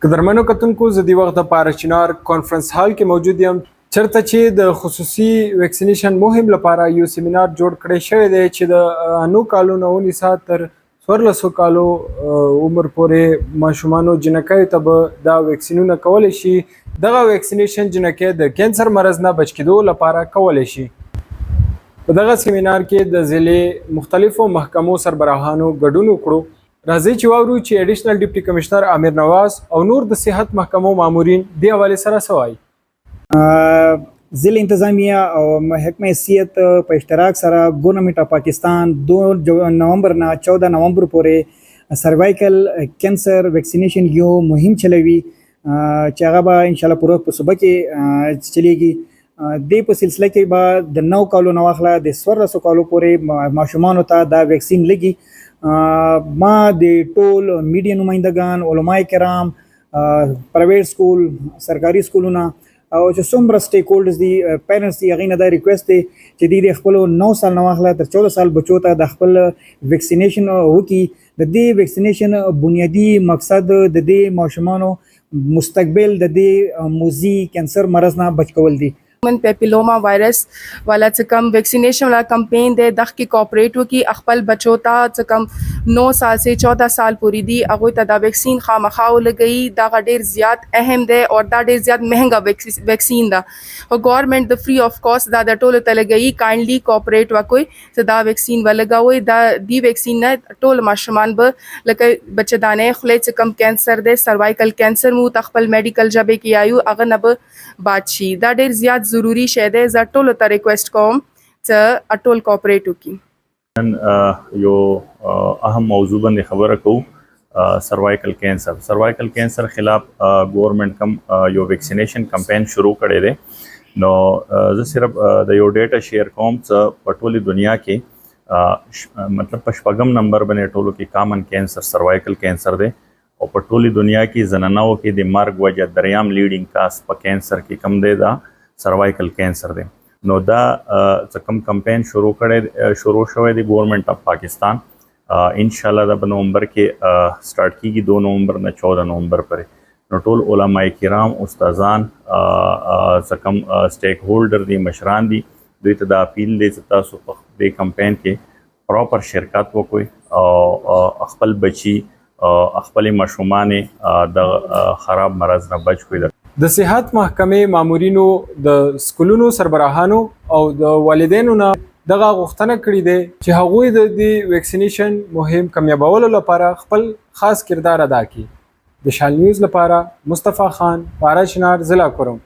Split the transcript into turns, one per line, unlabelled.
قدرمنو کتونکو زه د وخت لپاره چنار کانفرنس هال کې موجود یم چرته چې د خصوصي ویکسینیشن مهم لپاره یو سیمینار جوړ کړی شوی دی چې د 9 کالو نه ونیسه تر 1400 کالو عمر پورې ماشومانو جنکیو ته به دا ویکسینونه کولی شي. دغه ویکسینیشن جنکۍ د کینسر مرض نه بچ کېدو لپاره کولی شي. په دغه سیمینار کې د ضلع مختلفو محکمو سربراهانو ګډون وکړو. راځئ چې واورو چې اډیشنل ډیپټي کمشنر امیر نواز او نور د صحت محکمو مامورین دې حوالې سره څه وایي.
ضلع انتظامیه او محکمه صحت په اشتراک سره ګورنمنت اف پاکستان 2 نومبر نه 14 نومبر پورې سروایکل کینسر ویکسینیشن یو مهم چلوي چې هغه به ان شاء الله پوره په صوبه کې چلیږي. د په سلسله کې به د 9 کالو نه واخله د 1400 کالو پورې ماشومانو ته دا ویکسین لګي. ما د ټول میډیا نمائندگان علماء کرام پرایویټ سکول سرکاري سکولونه او چې څومره سټیک هولډرز دي پیرنټس دي هغې نه دا ریکویسټ دی چې دوی د خپلو 9 سال نه واخله تر 14 سال بچو ته د خپل ویکسینیشن وکړي. د دې ویکسینیشن بنیادي مقصد د دې ماشومانو مستقبل د دې موذي کینسر مرض نه بچ کول دي.
پیپیلوما وائرس والا څه کم ویکسینیشن والا کمپین دی دغه کې کوپریټ وکي خپل بچو ته څه کم 9 سال سے 14 سال پوری دی هغه ته دا ویکسین خامخا ولګي دا ډیر زیات اهم دی او دا ډیر زیات مهنګا ویکسین دا او ګورنمنت د فری اف کاسٹ دا د ټولو ته لګي کایندلی کوپریټ وکوي چې دا ویکسین ولګوي دا دی ویکسین نه ټول ماشومان به لکه بچدانه خله څه کم کینسر دی سروایکل کینسر مو تخپل میډیکل جبه کې آیو هغه نه به بادشي دا ډیر زیات ضروری شی دی زه ټولو ته ریکویسټ کوم چې ټول کوپریټ وکړي.
نن یو اهم موضوع باندې خبره کوو سروایکل کینسر خلاف گورنمنٹ کم یو ویکسینیشن کمپین شروع کړی دی. نو زه صرف د یو ډیټا شیر کوم چې په ټولې دنیا کې مطلب په شپږم نمبر باندې ټولو کې کامن کینسر سروایکل کینسر دی او په ټولې دنیا کې زنانو کې د مرګ وجه دریم لیډینګ کاز په کینسر کې کم دی دا سروایکل کینسر دی. نو دا څه کم کمپین شروع شوی دی گورنمنٹ اف پاکستان ان شاء الله دا په نومبر کې سٹارټ کیږي 2 نومبر نه 14 نومبر پورې. نو ټول علماء کرام استادان څه کم سټیک هولډر دي مشران دي دوی ته دا اپیل دی چې تاسو په دې کمپین کې پراپر شرکت وکړئ او خپل بچي خپل ماشومان د خراب مرض نه بچ کړئ.
د صحت محکمې مامورینو د سکولونو سربراهانو او د والدینو نه دغه غوښتنه کړې ده چې هغوی د دې ویکسینیشن مهم کامیابولو لپاره خپل خاص کردار ادا کړي. د شال نیوز لپاره مصطفی خان پارا شنار ضلع کوروم.